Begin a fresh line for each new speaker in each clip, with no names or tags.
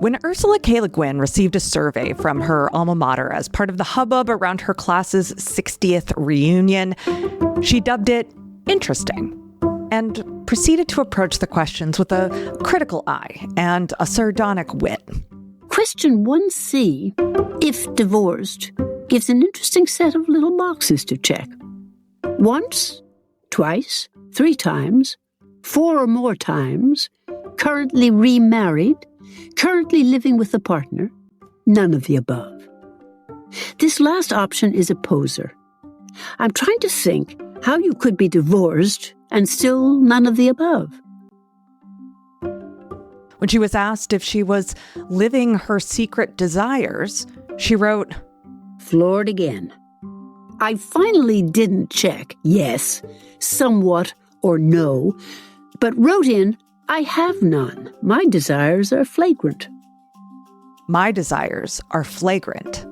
When Ursula K. Le Guin received a survey from her alma mater as part of the hubbub around her class's 60th reunion, she dubbed it interesting and proceeded to approach the questions with a critical eye and a sardonic wit.
Question 1C, if divorced, gives an interesting set of little boxes to check. Once, twice, 3 times, 4 or more times, currently remarried, currently living with a partner, none of the above. This last option is a poser. I'm trying to think how you could be divorced and still none of the above.
When she was asked if she was living her secret desires, she wrote,
Floored again. I finally didn't check yes, somewhat, or no, but wrote in, I have none. My desires are flagrant.
My desires are flagrant.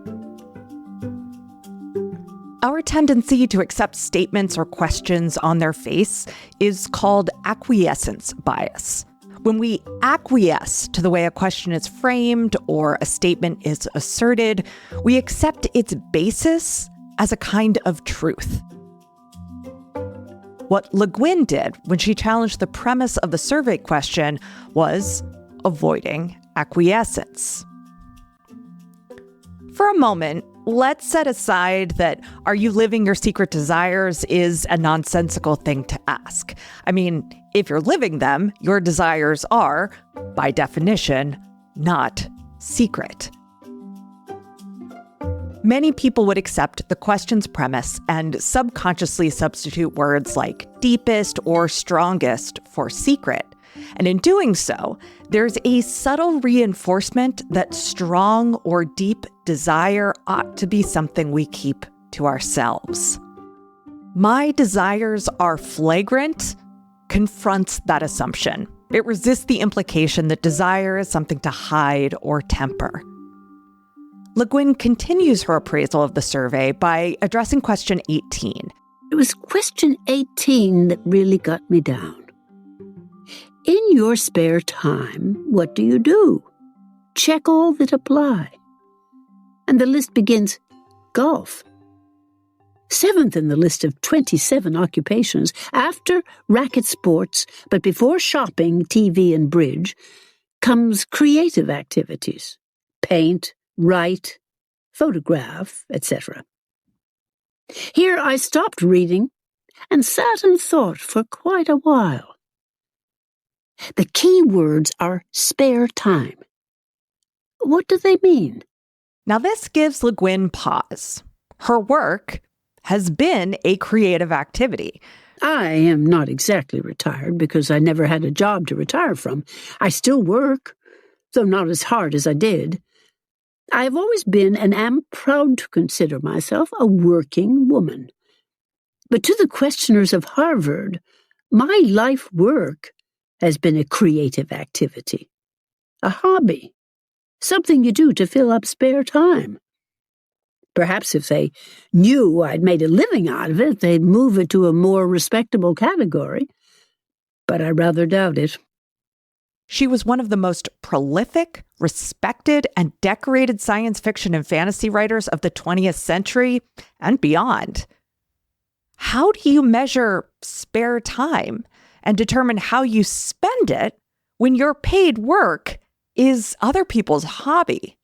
Our tendency to accept statements or questions on their face is called acquiescence bias. When we acquiesce to the way a question is framed or a statement is asserted, we accept its basis as a kind of truth. What Le Guin did when she challenged the premise of the survey question was avoiding acquiescence. For a moment, let's set aside that are you living your secret desires is a nonsensical thing to ask. I mean, if you're living them, your desires are, by definition, not secret. Many people would accept the question's premise and subconsciously substitute words like deepest or strongest for secret. And in doing so, there's a subtle reinforcement that strong or deep desire ought to be something we keep to ourselves. My desires are flagrant confronts that assumption. It resists the implication that desire is something to hide or temper. Le Guin continues her appraisal of the survey by addressing question 18.
It was question 18 that really got me down. In your spare time, what do you do? Check all that apply. And the list begins, golf. 7th in the list of 27 occupations, after racket sports, but before shopping, TV, and bridge, comes creative activities, paint, write, photograph, etc. Here I stopped reading and sat and thought for quite a while. The key words are spare time. What do they mean?
Now this gives Le Guin pause. Her work has been a creative activity.
I am not exactly retired because I never had a job to retire from. I still work, though not as hard as I did. I have always been and am proud to consider myself a working woman. But to the questioners of Harvard, my life work has been a creative activity, a hobby, something you do to fill up spare time. Perhaps if they knew I'd made a living out of it, they'd move it to a more respectable category. But I rather doubt it.
She was one of the most prolific, respected, and decorated science fiction and fantasy writers of the 20th century and beyond. How do you measure spare time and determine how you spend it when your paid work is other people's hobby?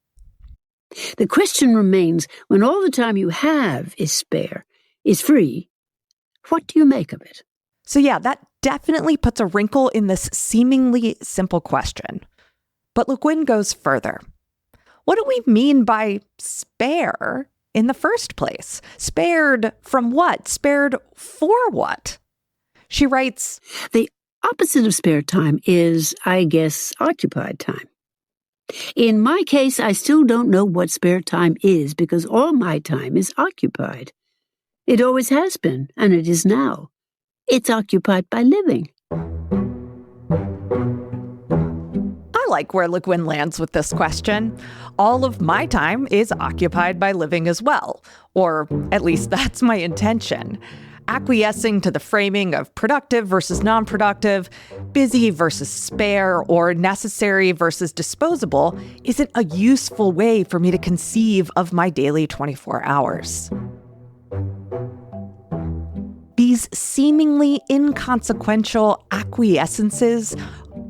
The question remains, when all the time you have is spare, is free, what do you make of it?
So yeah, that definitely puts a wrinkle in this seemingly simple question. But Le Guin goes further. What do we mean by spare in the first place? Spared from what? Spared for what? She writes,
the opposite of spare time is, I guess, occupied time. In my case, I still don't know what spare time is because all my time is occupied. It always has been, and it is now. It's occupied by living.
I like where Le Guin lands with this question. All of my time is occupied by living as well, or at least that's my intention. acquiescing to the framing of productive versus non-productive, busy versus spare, or necessary versus disposable isn't a useful way for me to conceive of my daily 24 hours. These seemingly inconsequential acquiescences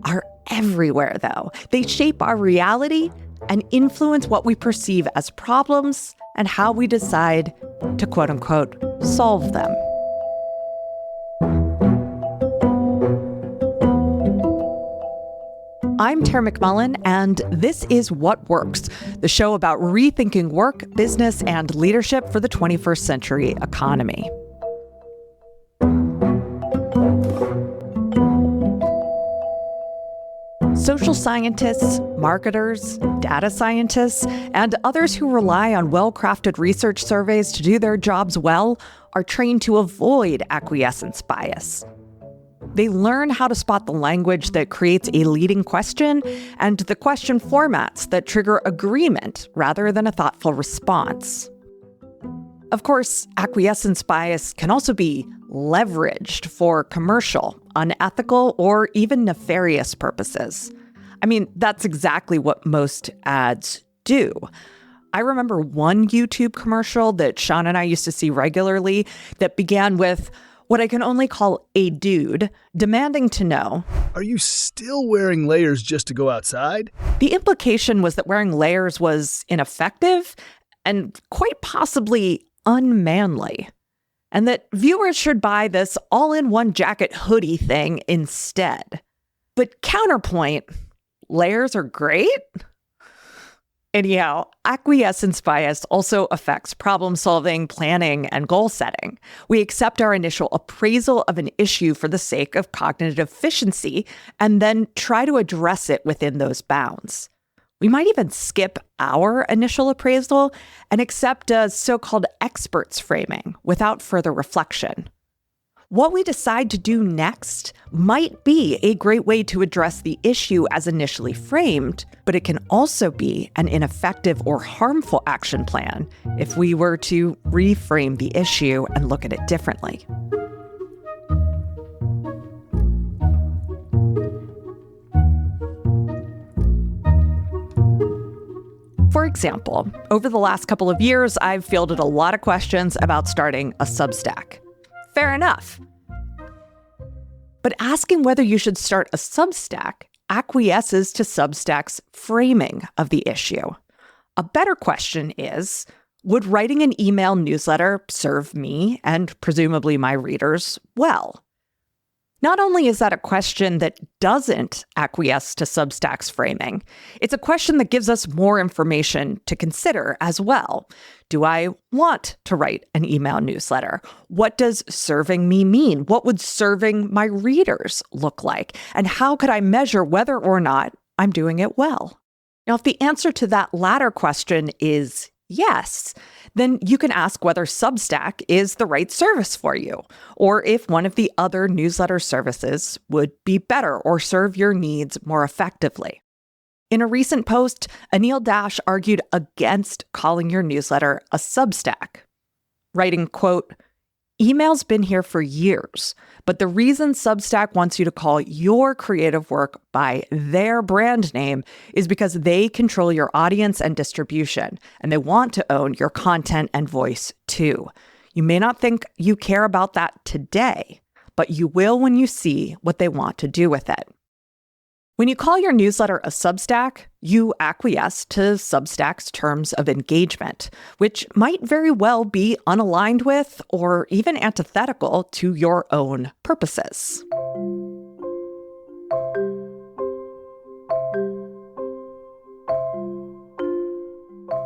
are everywhere, though. They shape our reality and influence what we perceive as problems and how we decide to quote-unquote solve them. I'm Tara McMullen, and this is What Works, the show about rethinking work, business, and leadership for the 21st century economy. Social scientists, marketers, data scientists, and others who rely on well-crafted research surveys to do their jobs well are trained to avoid acquiescence bias. They learn how to spot the language that creates a leading question and the question formats that trigger agreement rather than a thoughtful response. Of course, acquiescence bias can also be leveraged for commercial, unethical, or even nefarious purposes. I mean, that's exactly what most ads do. I remember one YouTube commercial that Sean and I used to see regularly that began with what I can only call a dude demanding to know,
"Are you still wearing layers just to go outside?"
The implication was that wearing layers was ineffective and quite possibly unmanly, and that viewers should buy this all-in-one jacket hoodie thing instead. But counterpoint, layers are great? Anyhow, acquiescence bias also affects problem solving, planning, and goal setting. We accept our initial appraisal of an issue for the sake of cognitive efficiency and then try to address it within those bounds. We might even skip our initial appraisal and accept a so-called expert's framing without further reflection. What we decide to do next might be a great way to address the issue as initially framed, but it can also be an ineffective or harmful action plan if we were to reframe the issue and look at it differently. For example, over the last couple of years, I've fielded a lot of questions about starting a Substack. Fair enough. But asking whether you should start a Substack acquiesces to Substack's framing of the issue. A better question is, would writing an email newsletter serve me and presumably my readers well? Not only is that a question that doesn't acquiesce to Substack's framing, it's a question that gives us more information to consider as well. Do I want to write an email newsletter? What does serving me mean? What would serving my readers look like? And how could I measure whether or not I'm doing it well? Now, if the answer to that latter question is yes, then you can ask whether Substack is the right service for you, or if one of the other newsletter services would be better or serve your needs more effectively. In a recent post, Anil Dash argued against calling your newsletter a Substack, writing, quote, "Email's been here for years, but the reason Substack wants you to call your creative work by their brand name is because they control your audience and distribution, and they want to own your content and voice too. You may not think you care about that today, but you will when you see what they want to do with it." When you call your newsletter a Substack, you acquiesce to Substack's terms of engagement, which might very well be unaligned with or even antithetical to your own purposes.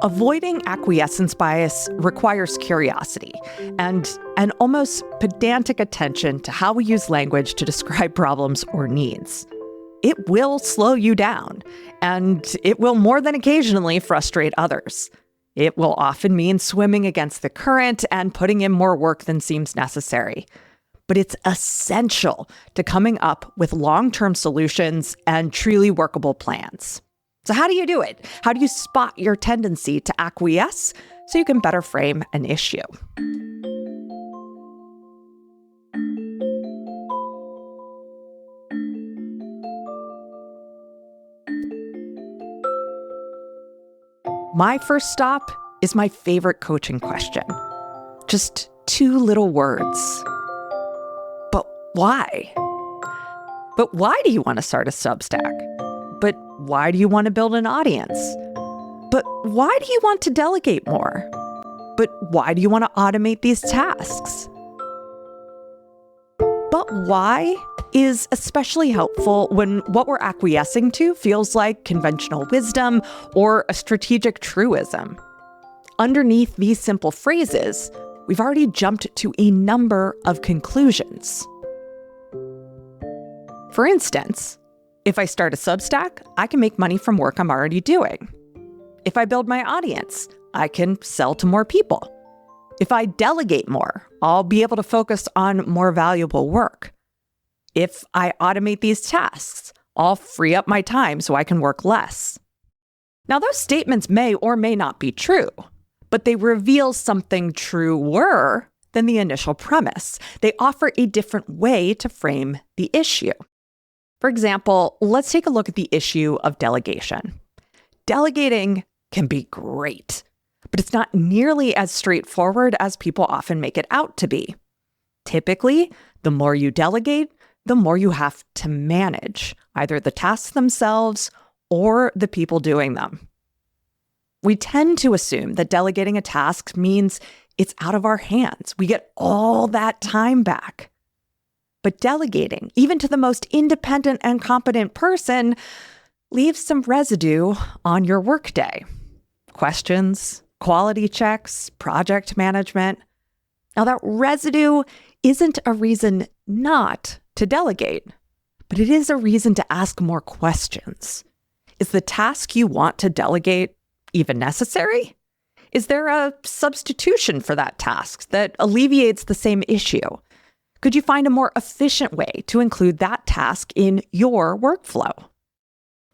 Avoiding acquiescence bias requires curiosity and an almost pedantic attention to how we use language to describe problems or needs. It will slow you down, and it will more than occasionally frustrate others. It will often mean swimming against the current and putting in more work than seems necessary. But it's essential to coming up with long-term solutions and truly workable plans. So how do you do it? How do you spot your tendency to acquiesce so you can better frame an issue? my first stop is my favorite coaching question. Just 2 little words. But why? But why do you want to start a Substack? But why do you want to build an audience? But why do you want to delegate more? But why do you want to automate these tasks? But why is especially helpful when what we're acquiescing to feels like conventional wisdom or a strategic truism. Underneath these simple phrases, we've already jumped to a number of conclusions. For instance, if I start a Substack, I can make money from work I'm already doing. If I build my audience, I can sell to more people. If I delegate more, I'll be able to focus on more valuable work. If I automate these tasks, I'll free up my time so I can work less. Now, those statements may or may not be true, but they reveal something truer than the initial premise. They offer a different way to frame the issue. For example, let's take a look at the issue of delegation. Delegating can be great, but it's not nearly as straightforward as people often make it out to be. Typically, the more you delegate, the more you have to manage, either the tasks themselves or the people doing them. We tend to assume that delegating a task means it's out of our hands. We get all that time back. But delegating, even to the most independent and competent person, leaves some residue on your workday. Questions, quality checks, project management. Now, that residue isn't a reason not to delegate, but it is a reason to ask more questions. Is the task you want to delegate even necessary? Is there a substitution for that task that alleviates the same issue? Could you find a more efficient way to include that task in your workflow?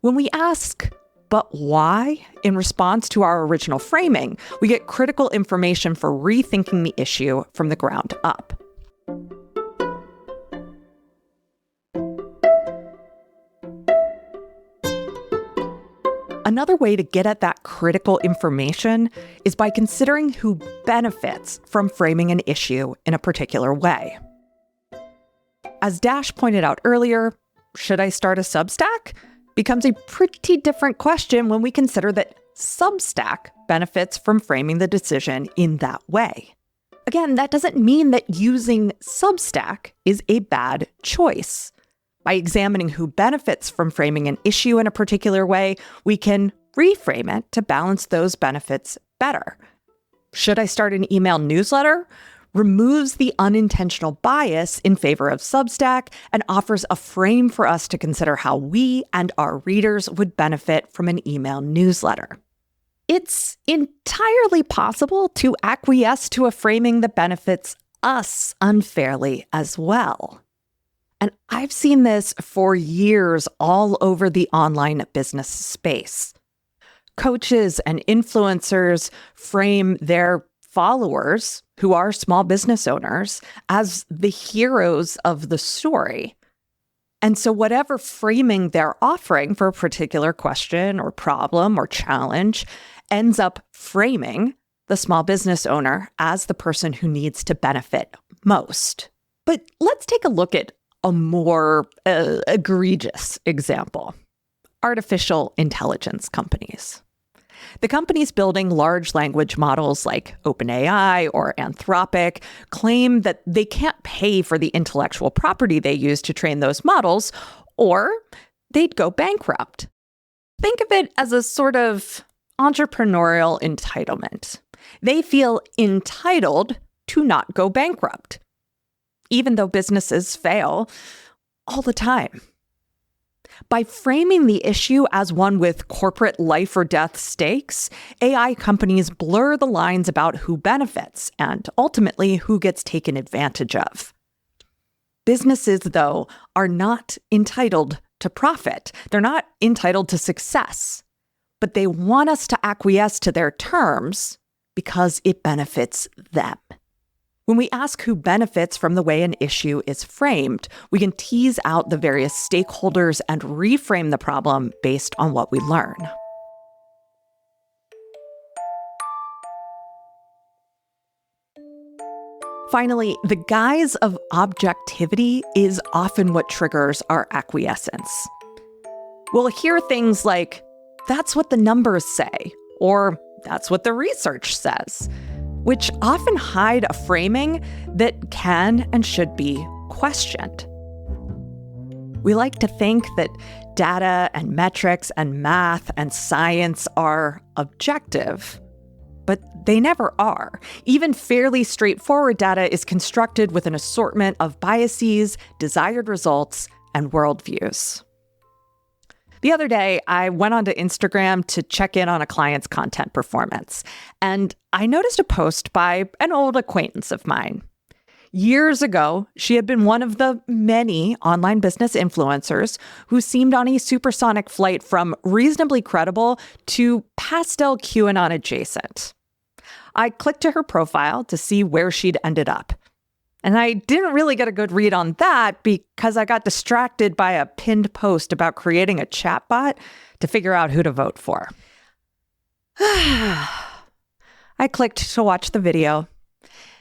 When we ask, but why, in response to our original framing, we get critical information for rethinking the issue from the ground up. Another way to get at that critical information is by considering who benefits from framing an issue in a particular way. As Dash pointed out earlier, should I start a Substack? Becomes a pretty different question when we consider that Substack benefits from framing the decision in that way. Again, that doesn't mean that using Substack is a bad choice. By examining who benefits from framing an issue in a particular way, we can reframe it to balance those benefits better. Should I start an email newsletter? Removes the unintentional bias in favor of Substack and offers a frame for us to consider how we and our readers would benefit from an email newsletter. It's entirely possible to acquiesce to a framing that benefits us unfairly as well. And I've seen this for years all over the online business space. Coaches and influencers frame their followers, who are small business owners, as the heroes of the story. And so whatever framing they're offering for a particular question or problem or challenge ends up framing the small business owner as the person who needs to benefit most. But let's take a look at a more egregious example: artificial intelligence companies. The companies building large language models like OpenAI or Anthropic claim that they can't pay for the intellectual property they use to train those models, or they'd go bankrupt. Think of it as a sort of entrepreneurial entitlement. They feel entitled to not go bankrupt, even though businesses fail all the time. By framing the issue as one with corporate life or death stakes, AI companies blur the lines about who benefits and ultimately who gets taken advantage of. Businesses, though, are not entitled to profit. They're not entitled to success, but they want us to acquiesce to their terms because it benefits them. When we ask who benefits from the way an issue is framed, we can tease out the various stakeholders and reframe the problem based on what we learn. Finally, the guise of objectivity is often what triggers our acquiescence. We'll hear things like, "That's what the numbers say," or "That's what the research says," which often hide a framing that can and should be questioned. We like to think that data and metrics and math and science are objective, but they never are. Even fairly straightforward data is constructed with an assortment of biases, desired results, and worldviews. The other day, I went onto Instagram to check in on a client's content performance, and I noticed a post by an old acquaintance of mine. Years ago, she had been one of the many online business influencers who seemed on a supersonic flight from reasonably credible to pastel QAnon adjacent. I clicked to her profile to see where she'd ended up. And I didn't really get a good read on that because I got distracted by a pinned post about creating a chatbot to figure out who to vote for. I clicked to watch the video.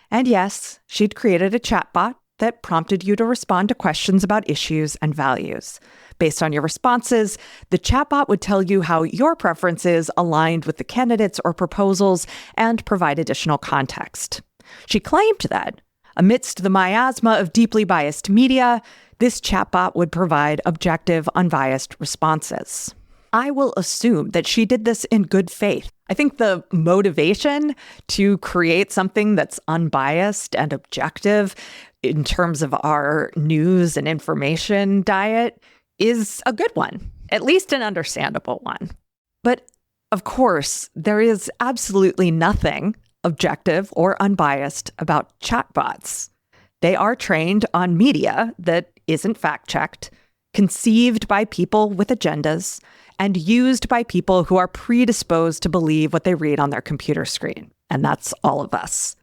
And yes, she'd created a chatbot that prompted you to respond to questions about issues and values. Based on your responses, the chatbot would tell you how your preferences aligned with the candidates or proposals and provide additional context. She claimed that, amidst the miasma of deeply biased media, this chatbot would provide objective, unbiased responses. I will assume that she did this in good faith. I think the motivation to create something that's unbiased and objective in terms of our news and information diet is a good one, at least an understandable one. But of course, there is absolutely nothing objective or unbiased about chatbots. They are trained on media that isn't fact-checked, conceived by people with agendas, and used by people who are predisposed to believe what they read on their computer screen. And that's all of us.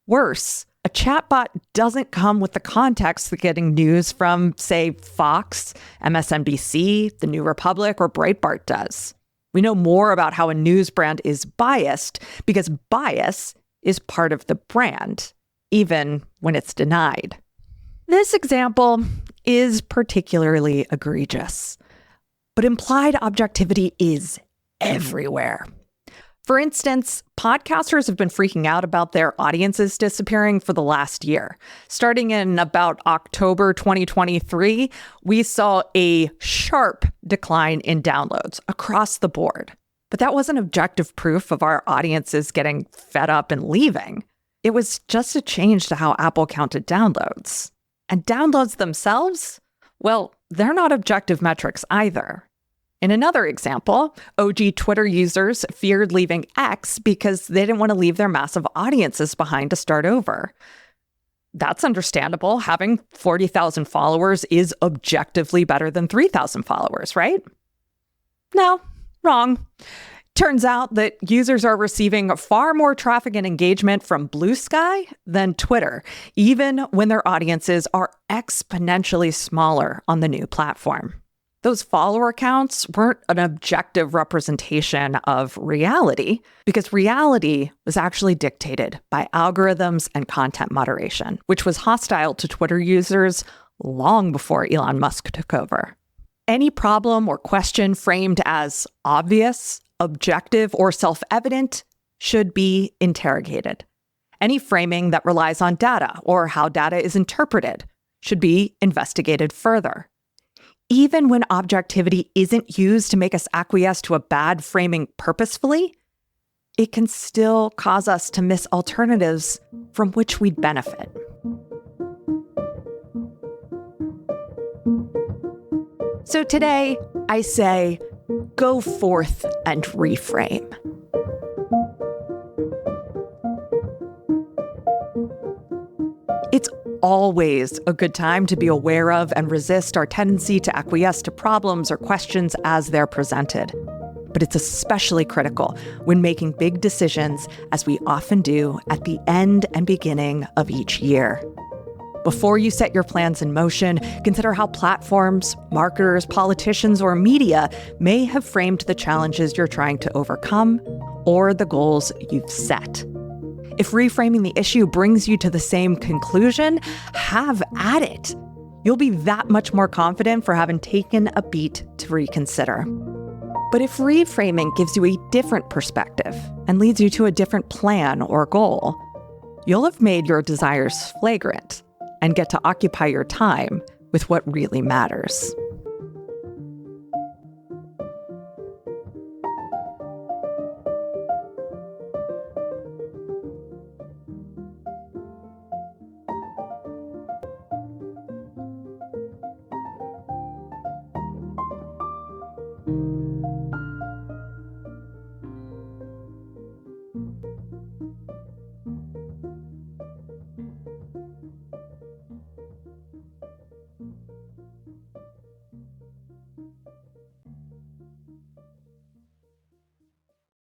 Worse, a chatbot doesn't come with the context that getting news from, say, Fox, MSNBC, The New Republic, or Breitbart does. We know more about how a news brand is biased because bias is part of the brand, even when it's denied. This example is particularly egregious, but implied objectivity is everywhere. For instance, podcasters have been freaking out about their audiences disappearing for the last year. Starting in about October 2023, we saw a sharp decline in downloads across the board. But that wasn't objective proof of our audiences getting fed up and leaving. It was just a change to how Apple counted downloads. And downloads themselves? Well, they're not objective metrics either. In another example, OG Twitter users feared leaving X because they didn't want to leave their massive audiences behind to start over. That's understandable. Having 40,000 followers is objectively better than 3,000 followers, right? No, wrong. Turns out that users are receiving far more traffic and engagement from Blue Sky than Twitter, even when their audiences are exponentially smaller on the new platform. Those follower counts weren't an objective representation of reality because reality was actually dictated by algorithms and content moderation, which was hostile to Twitter users long before Elon Musk took over. Any problem or question framed as obvious, objective, or self-evident should be interrogated. Any framing that relies on data or how data is interpreted should be investigated further. Even when objectivity isn't used to make us acquiesce to a bad framing purposefully, it can still cause us to miss alternatives from which we'd benefit. So today, I say, go forth and reframe. It's always a good time to be aware of and resist our tendency to acquiesce to problems or questions as they're presented. But it's especially critical when making big decisions, as we often do at the end and beginning of each year. Before you set your plans in motion, consider how platforms, marketers, politicians, or media may have framed the challenges you're trying to overcome or the goals you've set. If reframing the issue brings you to the same conclusion, have at it. You'll be that much more confident for having taken a beat to reconsider. But if reframing gives you a different perspective and leads you to a different plan or goal, you'll have made your desires flagrant and get to occupy your time with what really matters.